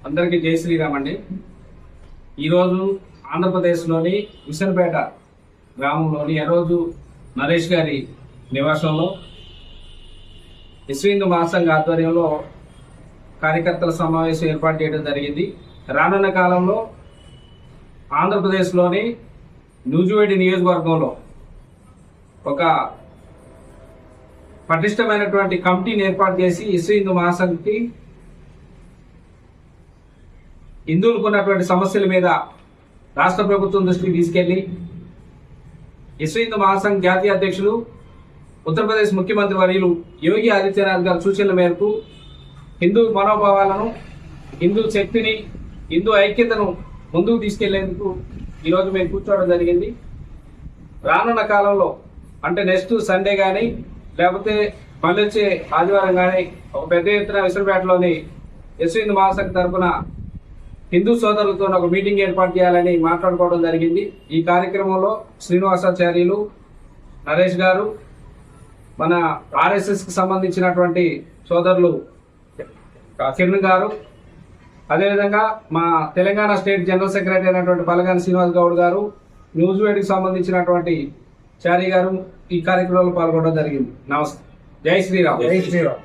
అందరికీ జై శ్రీరామ్ అండి. ఈరోజు ఆంధ్రప్రదేశ్లోని విసనపేట గ్రామంలోని ఎర్రోజు నరేష్ గారి నివాసంలో విశ్వ హిందూ మహాసంఘ ఆధ్వర్యంలో కార్యకర్తల సమావేశం ఏర్పాటు చేయడం జరిగింది. రానున్న కాలంలో ఆంధ్రప్రదేశ్లోని నూజివీడు నియోజకవర్గంలో ఒక పటిష్టమైనటువంటి కమిటీని ఏర్పాటు చేసి విశ్వ హిందూ మహాసంఘకి హిందువులకు ఉన్నటువంటి సమస్యల మీద రాష్ట్ర ప్రభుత్వం దృష్టికి తీసుకెళ్లి విశ్వ హిందూ మహాసంఘ్ జాతీయ అధ్యక్షులు ఉత్తరప్రదేశ్ ముఖ్యమంత్రి వర్యులు యోగి ఆదిత్యనాథ్ గారి సూచనల మేరకు హిందూ మనోభావాలను, హిందూ శక్తిని, హిందూ ఐక్యతను ముందుకు తీసుకెళ్లేందుకు ఈరోజు మేము కూర్చోవడం జరిగింది. రానున్న కాలంలో అంటే నెక్స్ట్ సండే కానీ లేకపోతే మళ్ళీ వచ్చే ఆదివారం కానీ ఒక పెద్ద ఎత్తున విసనపేటలోని విశ్వ హిందూ మహాసంఘ్ తరఫున హిందూ సోదరులతో ఒక మీటింగ్ ఏర్పాటు చేయాలని మాట్లాడుకోవడం జరిగింది. ఈ కార్యక్రమంలో శ్రీనివాసాచార్యులు, నరేష్ గారు, మన ఆర్ఎస్ఎస్కి సంబంధించినటువంటి సోదరులు కిరణ్ గారు, అదేవిధంగా మా తెలంగాణ స్టేట్ జనరల్ సెక్రటరీ అయినటువంటి పలగాని శ్రీనివాస్ గౌడ్ గారు, న్యూజివేడ్కి సంబంధించినటువంటి చారి గారు ఈ కార్యక్రమంలో పాల్గొనడం జరిగింది. నమస్తే. జై శ్రీరామ్. జై శ్రీరామ్.